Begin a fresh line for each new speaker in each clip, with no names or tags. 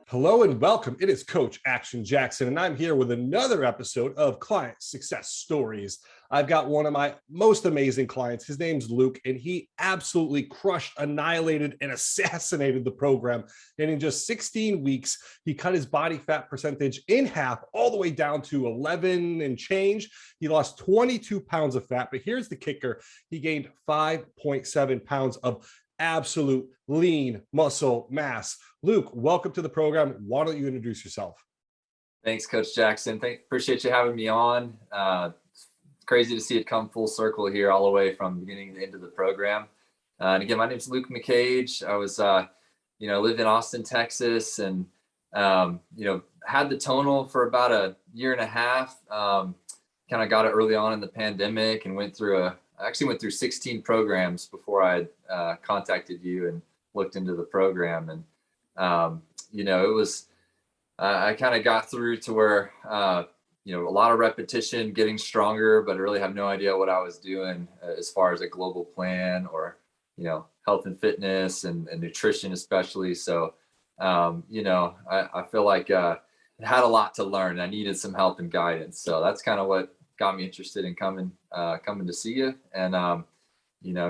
Hello and welcome. It is Coach Action Jackson, and I'm here with another episode of Client Success Stories. I've got one of my most amazing clients. His name's Luke, and he absolutely crushed, annihilated, and assassinated the program. And in just 16 weeks, he cut his body fat percentage in half, all the way down to 11 and change. He lost 22 pounds of fat, but here's the kicker. He gained 5.7 pounds of absolute lean muscle mass. Luke, welcome to the program. Why don't you introduce yourself?
Thanks, Coach Jackson. Appreciate you having me on. It's crazy to see it come full circle here, all the way from beginning to end of the program. And again, my name is Luke McCage. I was, lived in Austin, Texas, and had the tonal for about a year and a half. Kind of got it early on in the pandemic, and went through 16 programs before I contacted you and looked into the program. And it was, I kind of got through to where, a lot of repetition, getting stronger, but I really have no idea what I was doing as far as a global plan or, health and fitness and nutrition, especially. So, I feel like I had a lot to learn. I needed some help and guidance. So that's kind of what got me interested in coming to see you. And,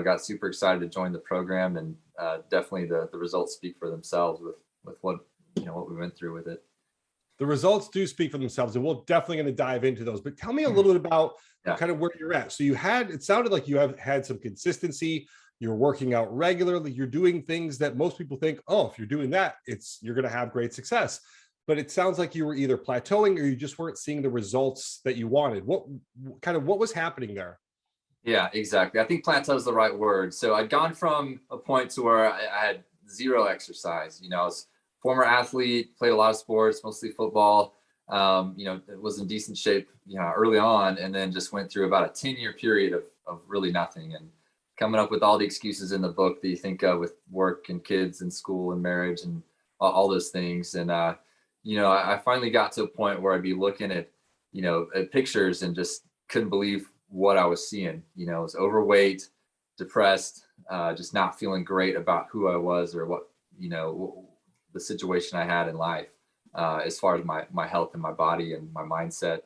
got super excited to join the program, and definitely the results speak for themselves with what we went through with it.
The results do speak for themselves, and we're definitely going to dive into those. But tell me a little bit about kind of where you're at. So it sounded like you have had some consistency. You're working out regularly. You're doing things that most people think, oh, if you're doing that, you're going to have great success. But it sounds like you were either plateauing or you just weren't seeing the results that you wanted. What was happening there?
Yeah, exactly. I think plateau is the right word. So I'd gone from a point to where I had zero exercise. I was a former athlete, played a lot of sports, mostly football. It was in decent shape, early on, and then just went through about a 10-year period of really nothing, and coming up with all the excuses in the book that you think of with work and kids and school and marriage and all those things. And, I finally got to a point where I'd be looking at pictures and just couldn't believe what I was seeing. I was overweight, depressed, just not feeling great about who I was or what, the situation I had in life, as far as my health and my body and my mindset.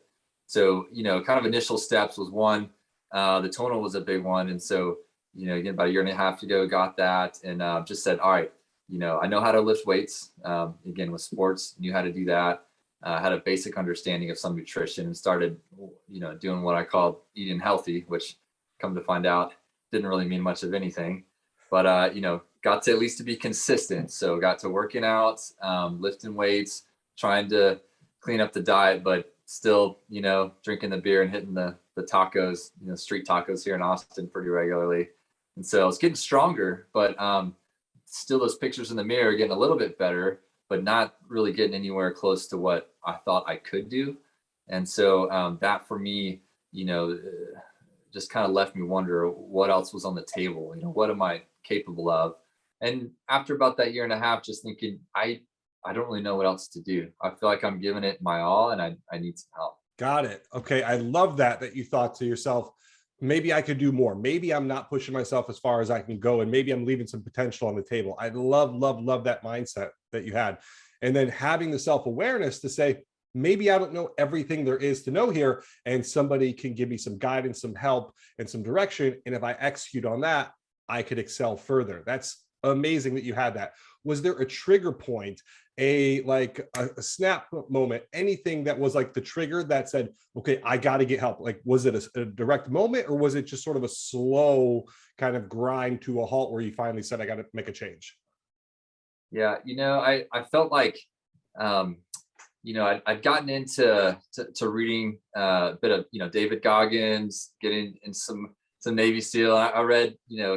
So, kind of initial steps was one, the tonal was a big one. And so, again, about a year and a half ago, got that, and just said, all right, I know how to lift weights, again, with sports, knew how to do that. Had a basic understanding of some nutrition, and started, doing what I called eating healthy, which, come to find out, didn't really mean much of anything, but, got to at least to be consistent. So got to working out, lifting weights, trying to clean up the diet, but still, drinking the beer and hitting the tacos, street tacos here in Austin pretty regularly. And so I was getting stronger, but still those pictures in the mirror getting a little bit better, but not really getting anywhere close to what I thought I could do. And so that for me, just kind of left me wonder what else was on the table. What am I capable of? And after about that year and a half, just thinking, I don't really know what else to do. I feel like I'm giving it my all, and I need some help.
Got it. Okay. I love that you thought to yourself, maybe I could do more. Maybe I'm not pushing myself as far as I can go, and maybe I'm leaving some potential on the table. I love that mindset that you had. And then having the self-awareness to say, maybe I don't know everything there is to know here, and somebody can give me some guidance, some help, and some direction. And if I execute on that, I could excel further. That's amazing that you had that. Was there a trigger point, a snap moment, anything that was like the trigger that said, okay, I got to get help? Like, was it a direct moment, or was it just sort of a slow kind of grind to a halt where you finally said, I got to make a change?
Yeah. I felt like, I'd gotten into reading a bit of, David Goggins, getting in some Navy SEAL. I read,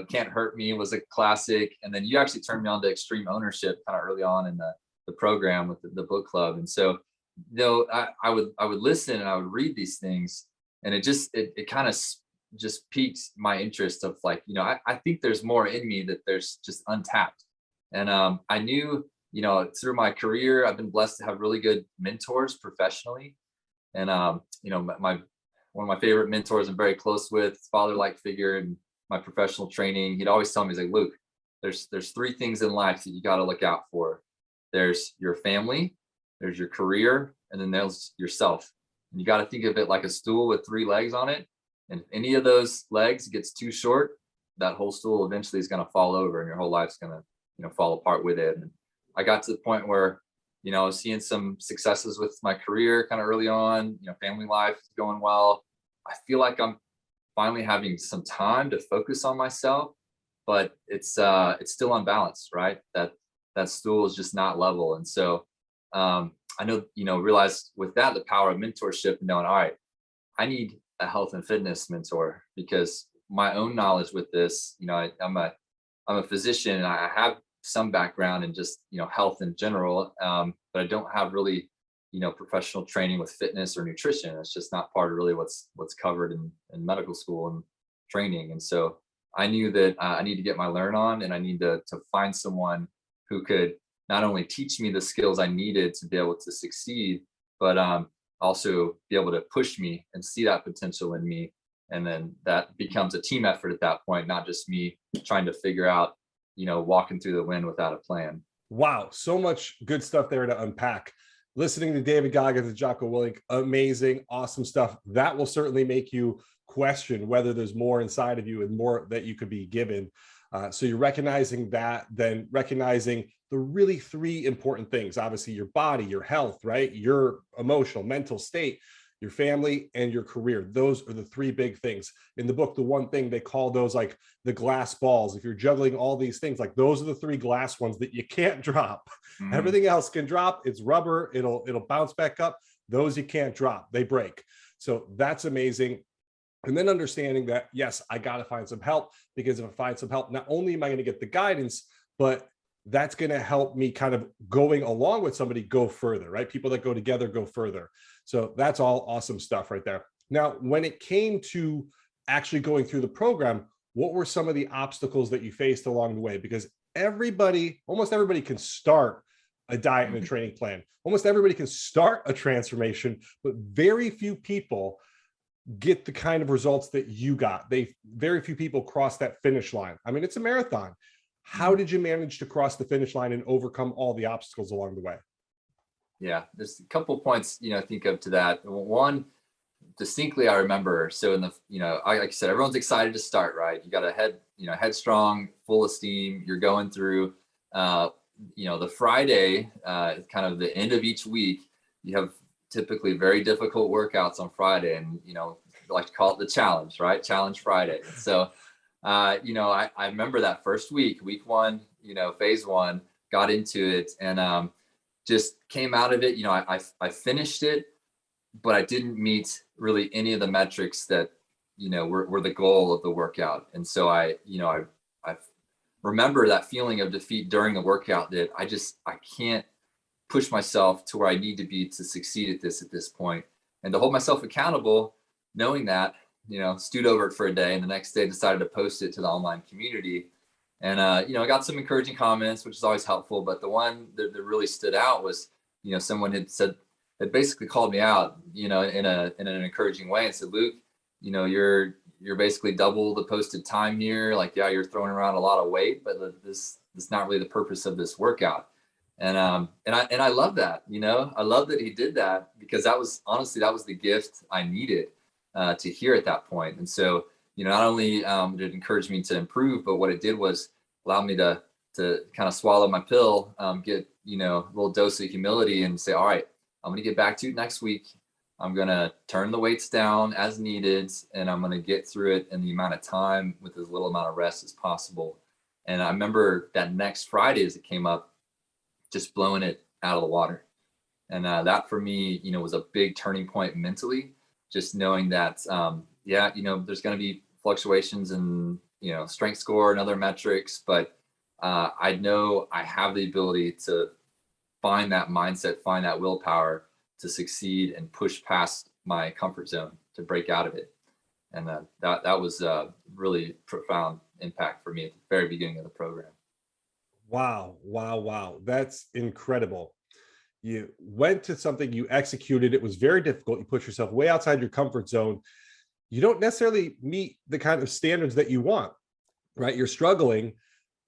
Can't Hurt Me was a classic. And then you actually turned me on to extreme ownership kind of early on in the program with the book club. And so, I would listen and I would read these things, and it kind of just piqued my interest of like, I think there's more in me that there's just untapped. And I knew, through my career, I've been blessed to have really good mentors professionally. And, one of my favorite mentors I'm very close with, father-like figure, and my professional training, he'd always tell me, he's like, Luke, there's three things in life that you got to look out for. There's your family, there's your career, and then there's yourself. And you got to think of it like a stool with three legs on it. And if any of those legs gets too short, that whole stool eventually is going to fall over, and your whole life's going to, fall apart with it. And I got to the point where, I was seeing some successes with my career kind of early on, family life is going well. I feel like I'm finally having some time to focus on myself, but it's still unbalanced, right? That stool is just not level. And so I know, realized with that, the power of mentorship, knowing, all right, I need a health and fitness mentor, because my own knowledge with this, I'm a physician, and I have some background in just, health in general. But I don't have really, professional training with fitness or nutrition. It's just not part of really what's covered in medical school and training. And so I knew that I need to get my learn on, and I need to find someone who could not only teach me the skills I needed to be able to succeed, but also be able to push me and see that potential in me. And then that becomes a team effort at that point, not just me trying to figure out, walking through the wind without a plan.
Wow, so much good stuff there to unpack. Listening to David Goggins and Jocko Willink, amazing, awesome stuff. That will certainly make you question whether there's more inside of you and more that you could be given. So you're recognizing that, then recognizing the really three important things: obviously your body, your health, right? Your emotional, mental state, your family, and your career. Those are the three big things. In the book, the one thing they call those like the glass balls. If you're juggling all these things, like those are the three glass ones that you can't drop. Mm-hmm. Everything else can drop. It's rubber. It'll bounce back up. Those you can't drop. They break. So that's amazing. And then understanding that, yes, I got to find some help, because if I find some help, not only am I going to get the guidance, but that's going to help me kind of going along with somebody go further, right? People that go together go further. So that's all awesome stuff right there. Now, when it came to actually going through the program, what were some of the obstacles that you faced along the way? Because almost everybody can start a diet and a training plan. Almost everybody can start a transformation, but very few people get the kind of results that you got. Very few people cross that finish line. I mean, it's a marathon. How did you manage to cross the finish line and overcome all the obstacles along the way?
Yeah, there's a couple of points, I think of to that. One, distinctly, I remember. So in the, like I said, everyone's excited to start, right? You got a headstrong, full of steam. You're going through, the Friday, kind of the end of each week. You have typically very difficult workouts on Friday, and I like to call it the challenge, right? Challenge Friday. So, I remember that first week one, phase one, got into it, and just came out of it. I finished it, but I didn't meet really any of the metrics that were the goal of the workout. And so I remember that feeling of defeat during the workout, that I can't push myself to where I need to be to succeed at this point. And to hold myself accountable, knowing that, stewed over it for a day, and the next day decided to post it to the online community. And, I got some encouraging comments, which is always helpful. But the one that really stood out was, someone had basically called me out, in an encouraging way, and said, Luke, you're basically double the posted time here. Like, yeah, you're throwing around a lot of weight, but this is not really the purpose of this workout. And I love that, I love that he did that, because that was the gift I needed to hear at that point. And so, not only did it encourage me to improve, but what it did was allow me to kind of swallow my pill, get, a little dose of humility, and say, all right, I'm going to get back to it next week. I'm going to turn the weights down as needed, and I'm going to get through it in the amount of time with as little amount of rest as possible. And I remember that next Friday, as it came up, just blowing it out of the water. And that for me, was a big turning point mentally, just knowing that, there's going to be fluctuations in, strength score and other metrics, but I know I have the ability to find that mindset, find that willpower to succeed and push past my comfort zone, to break out of it. And that was a really profound impact for me at the very beginning of the program.
Wow. That's incredible. You went to something, you executed. It was very difficult. You put yourself way outside your comfort zone. You don't necessarily meet the kind of standards that you want. right? You're struggling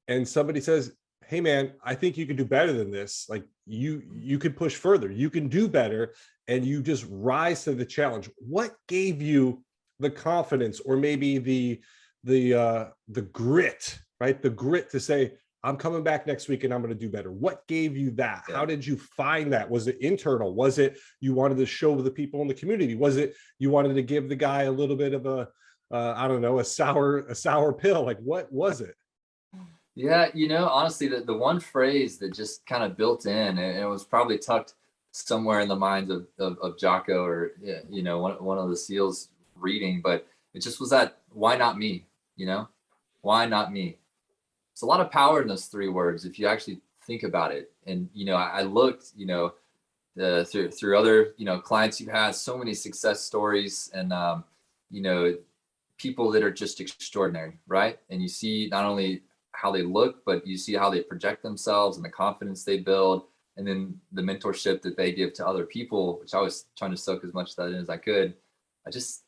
and somebody says, hey man, I think you can do better than this. Like you could push further, you can do better, and you just rise to the challenge. What gave you the confidence, or maybe the grit, right? The grit to say, I'm coming back next week and I'm going to do better. What gave you that?
Yeah.
How did you find that? Was it internal? Was it you wanted to show the people in the community? Was it you wanted to give the guy a little bit of a I don't know, a sour pill? Like what was it?
Yeah, honestly, the one phrase that just kind of built in, and it was probably tucked somewhere in the minds of Jocko, or yeah, one of the SEALs reading, but it just was that, why not me? Why not me? It's a lot of power in those three words if you actually think about it. And I looked, through other clients you've had, so many success stories, and you know people that are just extraordinary, right? And you see not only how they look, but you see how they project themselves and the confidence they build, and then the mentorship that they give to other people, which I was trying to soak as much of that in as I could. I just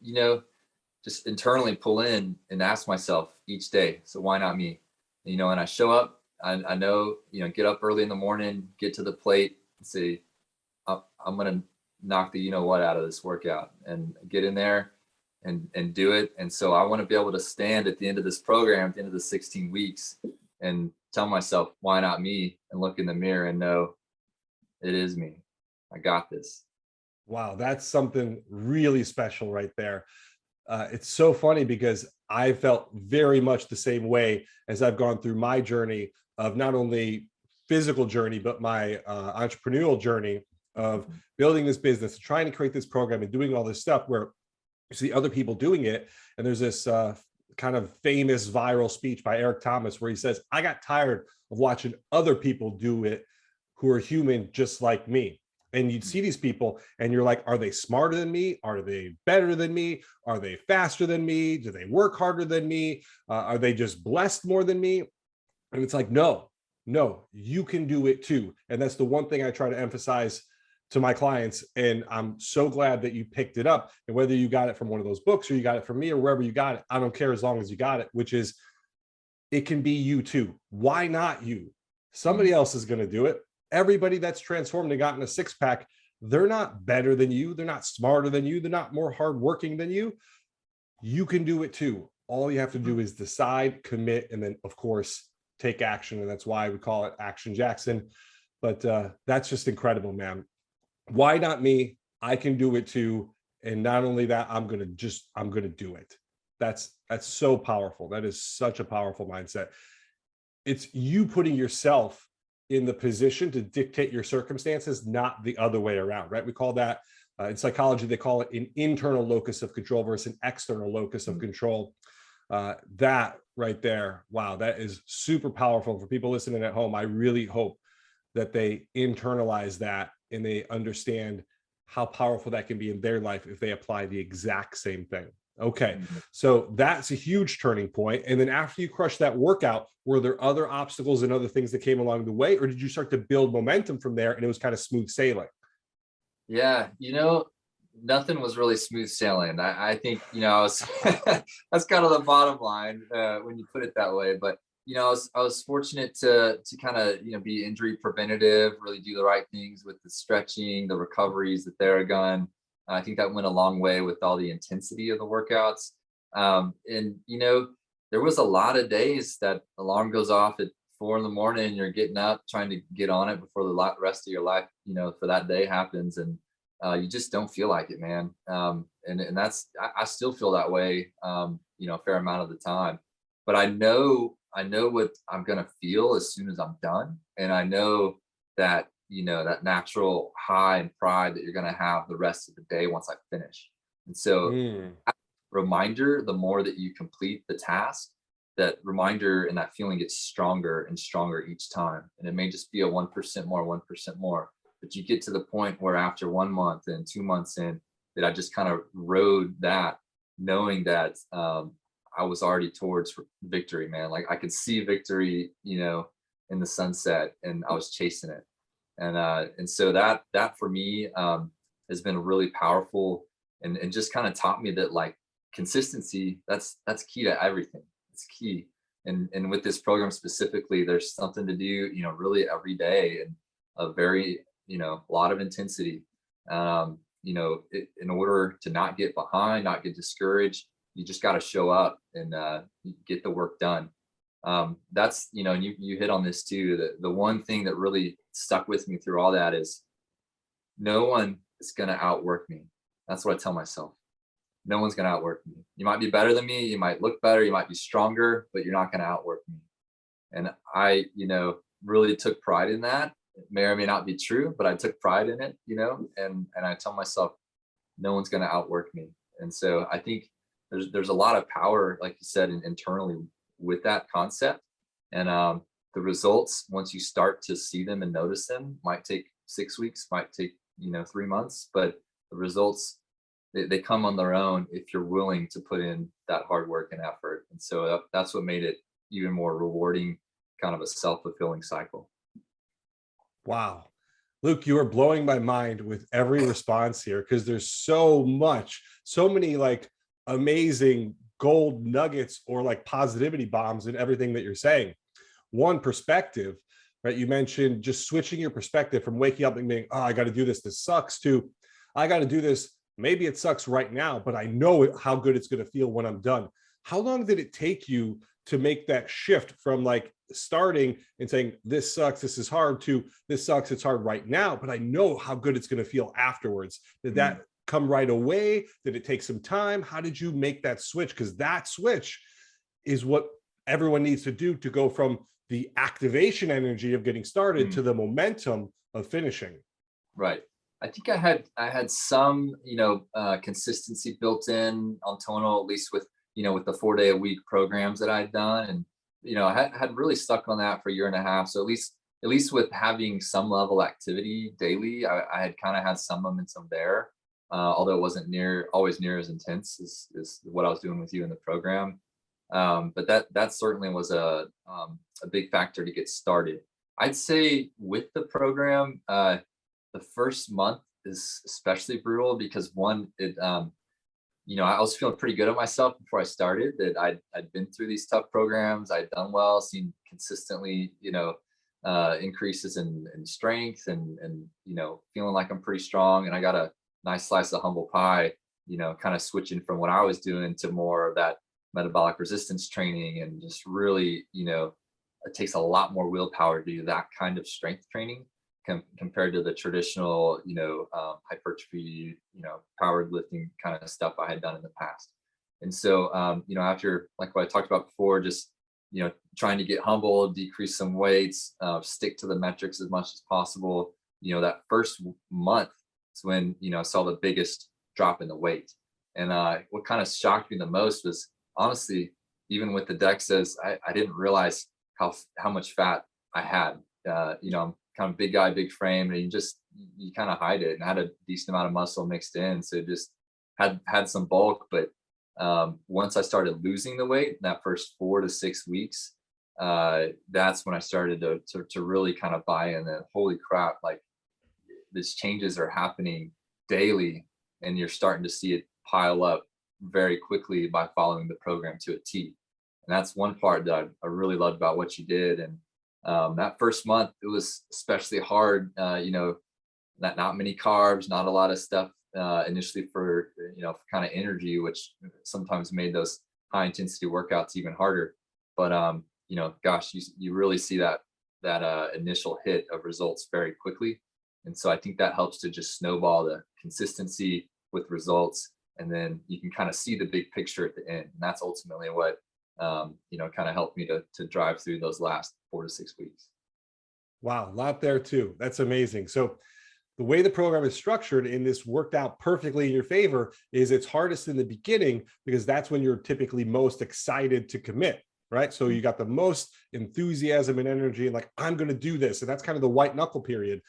internally pull in and ask myself each day, so why not me? And I show up, I know, get up early in the morning, get to the plate and say, I'm going to knock the what out of this workout, and get in there and do it. And so I want to be able to stand at the end of this program, at the end of the 16 weeks, and tell myself, why not me? And look in the mirror and know it is me. I got this.
Wow, that's something really special right there. It's so funny because I felt very much the same way as I've gone through my journey of not only physical journey, but my entrepreneurial journey of building this business, trying to create this program and doing all this stuff where you see other people doing it. And there's this kind of famous viral speech by Eric Thomas where he says, I got tired of watching other people do it who are human just like me. And you'd see these people and you're like, are they smarter than me? Are they better than me? Are they faster than me? Do they work harder than me? Are they just blessed more than me? And it's like, no, you can do it too. And that's the one thing I try to emphasize to my clients. And I'm so glad that you picked it up. And whether you got it from one of those books or you got it from me or wherever you got it, I don't care as long as you got it, which is it can be you too. Why not you? Somebody else is going to do it. Everybody that's transformed and gotten a six pack, they're not better than you. They're not smarter than you. They're not more hardworking than you. You can do it too. All you have to do is decide, commit, and then, of course, take action. And that's why we call it Action Jackson. But that's just incredible, man. Why not me? I can do it too. And not only that, I'm going to do it. That's so powerful. That is such a powerful mindset. It's you putting yourself in the position to dictate your circumstances, not the other way around, right? We call that in psychology, they call it an internal locus of control versus an external locus of control. That right there, wow, that is super powerful for people listening at home. I really hope that they internalize that and they understand how powerful that can be in their life if they apply the exact same thing. Okay, so that's a huge turning point. And then after you crushed that workout, were there other obstacles and other things that came along the way, or did you start to build momentum from there and it was kind of smooth sailing?
Yeah, nothing was really smooth sailing. I think, I was that's kind of the bottom line when you put it that way. But I was fortunate to kind of be injury preventative, really do the right things with the stretching, the recoveries, the Theragun. I think that went a long way with all the intensity of the workouts. And there was a lot of days that alarm goes off at 4 a.m. and you're getting up trying to get on it before the rest of your life, for that day happens, and you just don't feel like it, man. And that's I still feel that way, a fair amount of the time. But I know what I'm gonna feel as soon as I'm done, and I know that that natural high and pride that you're gonna have the rest of the day once I finish. And so, reminder, the more that you complete the task, that reminder and that feeling gets stronger and stronger each time. And it may just be a 1% more, 1% more. But you get to the point where after 1 month and 2 months in, that I just kind of rode that, knowing that I was already towards victory, man. Like I could see victory, in the sunset, and I was chasing it. And so that for me has been really powerful, and just kind of taught me that, like, consistency, that's key to everything. It's key. And with this program specifically, there's something to do, really every day, and a very, a lot of intensity. In order to not get behind, not get discouraged, you just got to show up and get the work done. That's, and you hit on this too. The one thing that really stuck with me through all that is no one is going to outwork me. That's what I tell myself. No one's going to outwork me. You might be better than me. You might look better. You might be stronger, but you're not going to outwork me. And I, really took pride in that. It may or may not be true, but I took pride in it, and I tell myself, no one's going to outwork me. And so I think there's a lot of power, like you said, internally with that concept. And the results, once you start to see them and notice them, might take 6 weeks, might take 3 months, but the results, they come on their own if you're willing to put in that hard work and effort. And so that's what made it even more rewarding, kind of a self-fulfilling cycle.
Wow. Luke, you are blowing my mind with every response here, because there's so many like amazing gold nuggets or like positivity bombs in everything that you're saying. One, perspective, right? You mentioned just switching your perspective from waking up and being, oh, I got to do this, this sucks, to I got to do this. Maybe it sucks right now, but I know how good it's going to feel when I'm done. How long did it take you to make that shift from like starting and saying, this sucks, this is hard, to this sucks, it's hard right now, but I know how good it's going to feel afterwards? Did that come right away? Did it take some time? How did you make that switch? Because that switch is what everyone needs to do to go from the activation energy of getting started to the momentum of finishing.
Right. I think I had some, consistency built in on tonal, at least with, with the 4-day-a-week programs that I'd done. And, I had really stuck on that for a year and a half. So at least with having some level activity daily, I had kind of had some momentum there. Although it wasn't always near as intense as what I was doing with you in the program. But that certainly was a big factor to get started. I'd say with the program, the first month is especially brutal because one, I was feeling pretty good at myself before I started, that I'd been through these tough programs. I'd done well, seen consistently, increases in strength and feeling like I'm pretty strong. And I got a nice slice of humble pie, kind of switching from what I was doing to more of that metabolic resistance training, and just really, it takes a lot more willpower to do that kind of strength training compared to the traditional, hypertrophy, powerlifting kind of stuff I had done in the past. And so, after, like what I talked about before, just, trying to get humble, decrease some weights, stick to the metrics as much as possible, that first month is when, I saw the biggest drop in the weight. And what kind of shocked me the most was, honestly, even with the DEXAs, I didn't realize how much fat I had. I'm kind of big guy, big frame, and you kind of hide it, and I had a decent amount of muscle mixed in. So just had some bulk. But once I started losing the weight in that first 4 to 6 weeks, that's when I started to really kind of buy in that, holy crap, like these changes are happening daily, and you're starting to see it pile up very quickly by following the program to a T. And that's one part that I really loved about what you did. And that first month, it was especially hard, not many carbs, not a lot of stuff initially for kind of energy, which sometimes made those high intensity workouts even harder. But gosh, you really see that initial hit of results very quickly. And so I think that helps to just snowball the consistency with results, and then you can kind of see the big picture at the end. And that's ultimately what kind of helped me to drive through those last 4 to 6 weeks.
Wow, a lot there too. That's amazing. So the way the program is structured, and this worked out perfectly in your favor, is it's hardest in the beginning because that's when you're typically most excited to commit, right? So you got the most enthusiasm and energy, and like, I'm going to do this. And that's kind of the white knuckle period.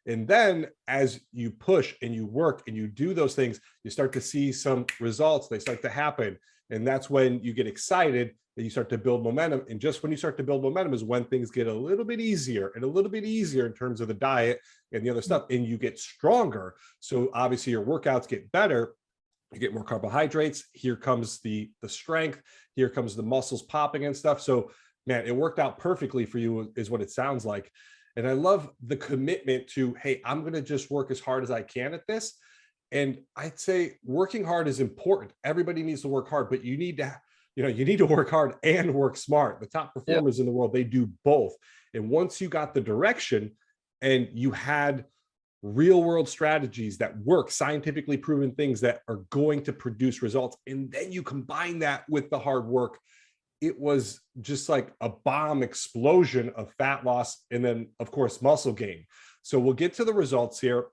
And then as you push and you work and you do those things, you start to see some results. They start to happen. And that's when you get excited and you start to build momentum. And just when you start to build momentum is when things get a little bit easier and a little bit easier in terms of the diet and the other stuff. And you get stronger. So obviously your workouts get better. You get more carbohydrates. Here comes the strength. Here comes the muscles popping and stuff. So man, it worked out perfectly for you is what it sounds like. And I love the commitment to, hey, I'm going to just work as hard as I can at this. And I'd say working hard is important. Everybody needs to work hard, but you need to, you need to work hard and work smart. The top
Yeah.
performers in the world, they do both. And once you got the direction and you had real world strategies that work, scientifically proven things that are going to produce results, and then you combine that with the hard work, it was just like a bomb explosion of fat loss and then of course muscle gain. So we'll get to the results here.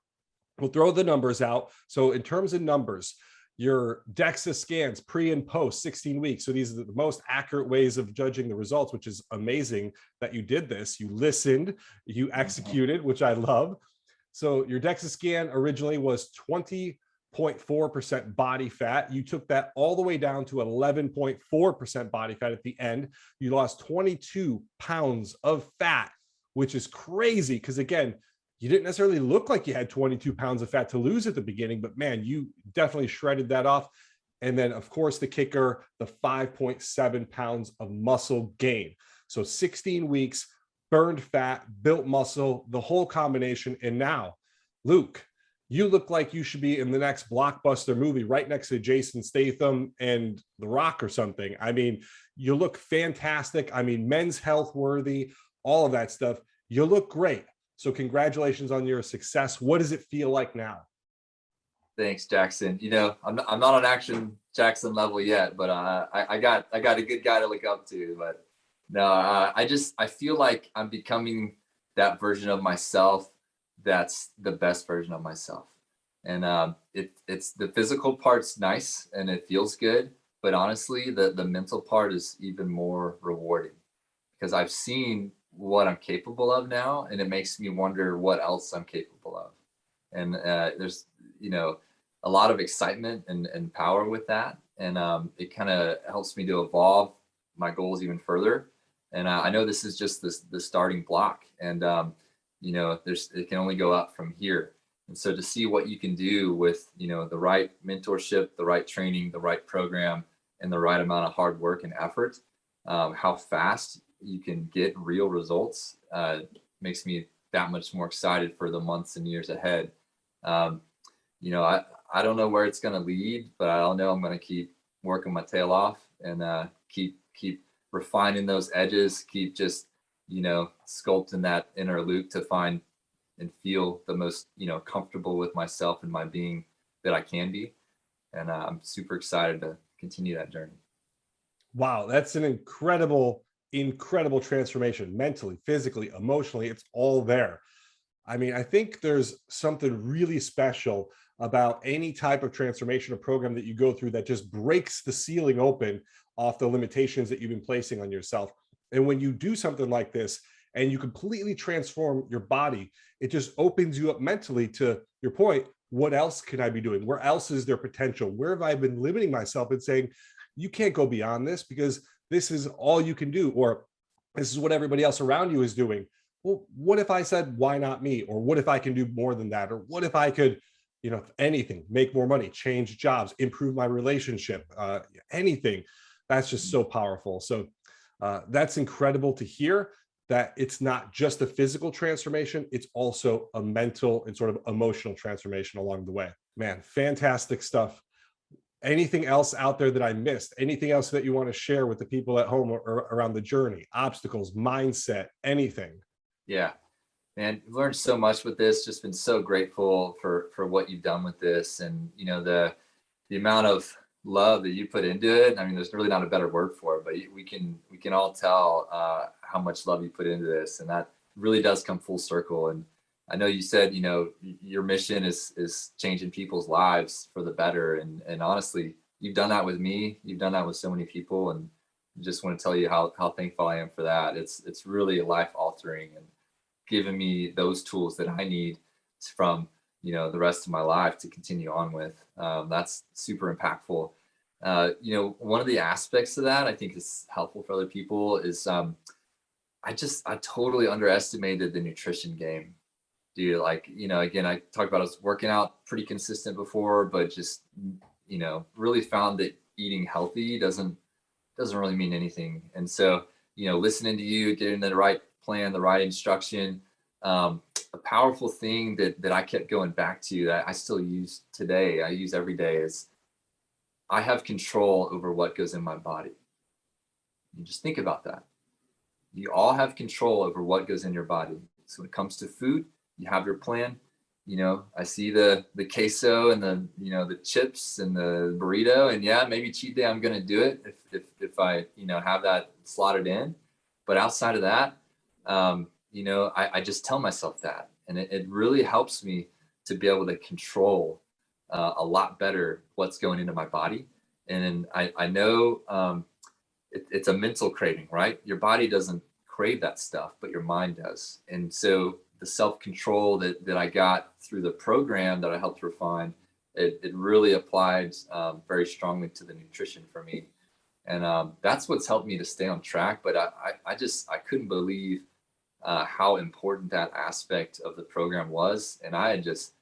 We'll throw the numbers out. So in terms of numbers, your DEXA scans pre and post 16 weeks. So these are the most accurate ways of judging the results, which is amazing that you did this. You listened, you executed, which I love. So your DEXA scan originally was 20.4% body fat. You took that all the way down to 11.4% body fat at the end. You lost 22 pounds of fat, which is crazy because, again, you didn't necessarily look like you had 22 pounds of fat to lose at the beginning, but man, you definitely shredded that off. And then, of course, the kicker, the 5.7 pounds of muscle gain. So 16 weeks, burned fat, built muscle, the whole combination. And now, Luke, you look like you should be in the next blockbuster movie right next to Jason Statham and The Rock or something. I mean, you look fantastic. I mean, Men's Health worthy, all of that stuff. You look great. So congratulations on your success. What does it feel like now?
Thanks, Jackson. I'm not on Action Jackson level yet, but I got a good guy to look up to. But no, I feel like I'm becoming that version of myself that's the best version of myself. And it's the physical part's nice and it feels good, but honestly, the mental part is even more rewarding because I've seen what I'm capable of now, and it makes me wonder what else I'm capable of. And there's a lot of excitement and power with that, and it kind of helps me to evolve my goals even further. And I know this is just the starting block, and it can only go up from here. And so to see what you can do with the right mentorship, the right training, the right program, and the right amount of hard work and effort, how fast you can get real results makes me that much more excited for the months and years ahead. I don't know where it's going to lead, but I know I'm going to keep working my tail off and keep refining those edges, keep just sculpting that inner Luke to find and feel the most comfortable with myself and my being that I can be. And I'm super excited to continue that journey.
Wow, that's an incredible transformation, mentally, physically, emotionally. It's all there. I mean, I think there's something really special about any type of transformation or program that you go through that just breaks the ceiling open off the limitations that you've been placing on yourself. And when you do something like this and you completely transform your body, it just opens you up mentally to your point. What else can I be doing? Where else is there potential? Where have I been limiting myself and saying, you can't go beyond this because this is all you can do, or this is what everybody else around you is doing. Well, what if I said, why not me? Or what if I can do more than that? Or what if I could, anything, make more money, change jobs, improve my relationship, anything. That's just so powerful. So that's incredible to hear that it's not just a physical transformation, it's also a mental and sort of emotional transformation along the way. Man, fantastic stuff. Anything else out there that I missed? Anything else that you want to share with the people at home or around the journey, obstacles, mindset, anything?
Yeah, man, I've learned so much with this. Just been so grateful for what you've done with this, and the amount of love that you put into it. I mean, there's really not a better word for it, but we can all tell how much love you put into this, and that really does come full circle. And I know you said, your mission is changing people's lives for the better. And honestly, you've done that with me. You've done that with so many people. And I just want to tell you how thankful I am for that. It's really life altering and giving me those tools that I need from, the rest of my life to continue on with. That's super impactful. One of the aspects of that I think is helpful for other people is I totally underestimated the nutrition game. Dude, again, I talked about I was working out pretty consistent before, but just, really found that eating healthy doesn't really mean anything. And so listening to you, getting the right plan, the right instruction. A powerful thing that I kept going back to that I still use today, I use every day, is I have control over what goes in my body. You just think about that. You all have control over what goes in your body. So when it comes to food, you have your plan. I see the queso and the chips and the burrito, and yeah, maybe cheat day I'm gonna do it if I have that slotted in. But outside of that, I just tell myself that, and it really helps me to be able to control a lot better what's going into my body. And I know it's a mental craving, right? Your body doesn't crave that stuff, but your mind does. And so the self-control that I got through the program that I helped refine, it really applied very strongly to the nutrition for me. And that's what's helped me to stay on track. But I couldn't believe how important that aspect of the program was. And I had just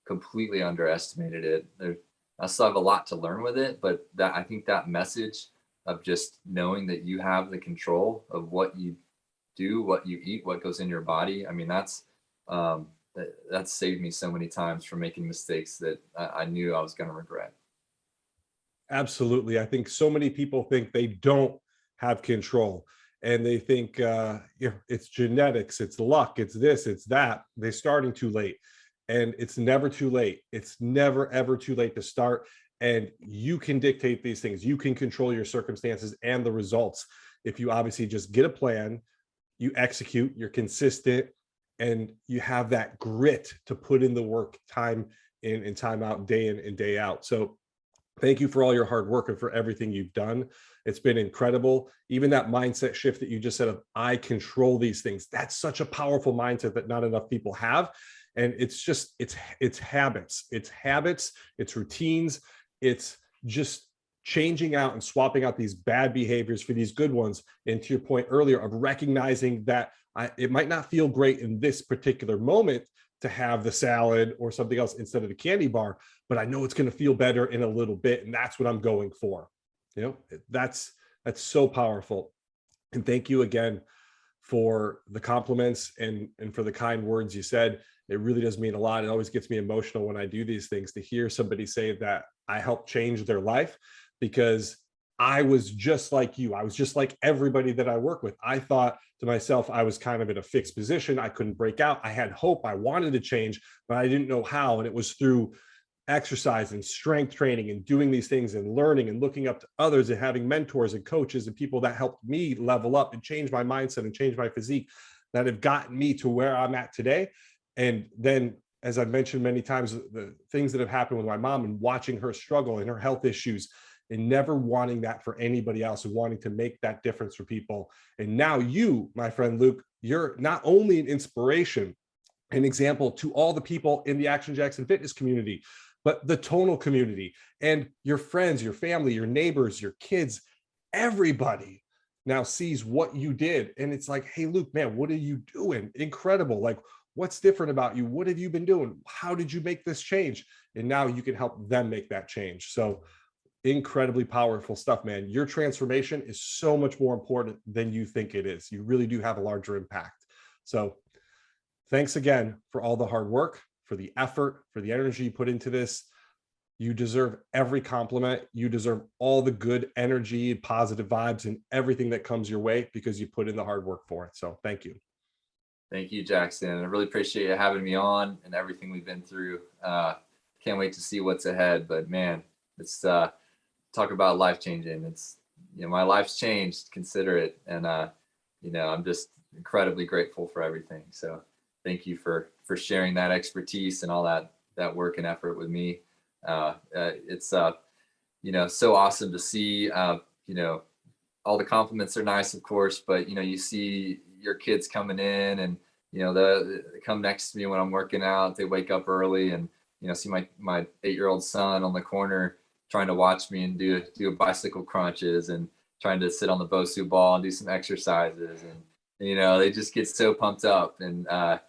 completely underestimated it. I still have a lot to learn with it, but I think that message of just knowing that you have the control of what you do, what you eat, what goes in your body. I mean, that's saved me so many times from making mistakes that I knew I was going to regret.
Absolutely. I think so many people think they don't have control, and they think it's genetics, it's luck, it's this, it's that. They're starting too late, and it's never too late. It's never, ever too late to start. And you can dictate these things. You can control your circumstances and the results if you obviously just get a plan, you execute, you're consistent, and you have that grit to put in the work time in and time out, day in and day out. So thank you for all your hard work and for everything you've done. It's been incredible. Even that mindset shift that you just said of, I control these things. That's such a powerful mindset that not enough people have. And it's habits, it's routines, it's just changing out and swapping out these bad behaviors for these good ones. And to your point earlier of recognizing that it might not feel great in this particular moment to have the salad or something else instead of the candy bar, but I know it's going to feel better in a little bit, and that's what I'm going for. That's so powerful. And thank you again for the compliments and for the kind words you said. It really does mean a lot. It always gets me emotional when I do these things, to hear somebody say that I helped change their life, because I was just like you. I was just like everybody that I work with. I thought to myself, I was kind of in a fixed position. I couldn't break out. I had hope. I wanted to change, but I didn't know how. And it was through exercise and strength training and doing these things and learning and looking up to others and having mentors and coaches and people that helped me level up and change my mindset and change my physique, that have gotten me to where I'm at today. And then, as I've mentioned many times, the things that have happened with my mom and watching her struggle and her health issues, and never wanting that for anybody else, and wanting to make that difference for people. And now you, my friend Luke, you're not only an inspiration, an example to all the people in the Action Jackson fitness community, but the tonal community and your friends, your family, your neighbors, your kids, everybody now sees what you did. And it's like, hey, Luke, man, what are you doing? Incredible. Like, what's different about you? What have you been doing? How did you make this change? And now you can help them make that change. So incredibly powerful stuff, man. Your transformation is so much more important than you think it is. You really do have a larger impact. So thanks again for all the hard work, for the effort, for the energy you put into this. You deserve every compliment. You deserve all the good energy, positive vibes, and everything that comes your way, because you put in the hard work for it. So thank you.
Thank you, Jackson. I really appreciate you having me on and everything we've been through. Can't wait to see what's ahead. But man, it's talk about life changing. It's my life's changed. Consider it, and I'm just incredibly grateful for everything. So thank you for sharing that expertise and all that work and effort with me. It's so awesome to see. All the compliments are nice, of course, but you see your kids coming in, and they come next to me when I'm working out. They wake up early, and see my 8-year-old son on the corner trying to watch me and do bicycle crunches and trying to sit on the Bosu ball and do some exercises, and they just get so pumped up. And I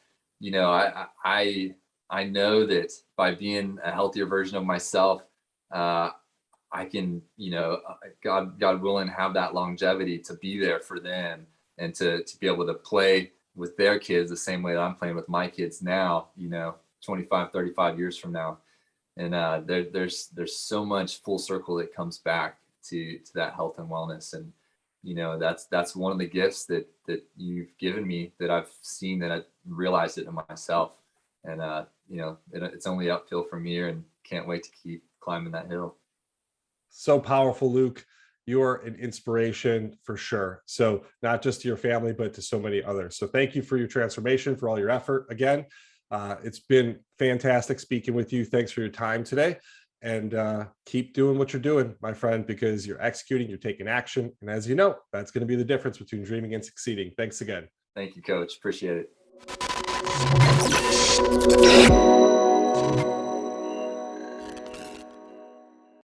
know that by being a healthier version of myself, I can, God willing, have that longevity to be there for them and to be able to play with their kids the same way that I'm playing with my kids now, 25, 35 years from now. And there's so much full circle that comes back to that health and wellness. And, that's one of the gifts that you've given me, that I've seen, that I realized it in myself. And, it's only uphill from here, and can't wait to keep climbing that hill.
So powerful, Luke. You're an inspiration for sure. So not just to your family, but to so many others. So thank you for your transformation, for all your effort. Again, it's been fantastic speaking with you. Thanks for your time today, and keep doing what you're doing, my friend, because you're executing, you're taking action. And as you know, that's going to be the difference between dreaming and succeeding. Thanks again.
Thank you, Coach. Appreciate it.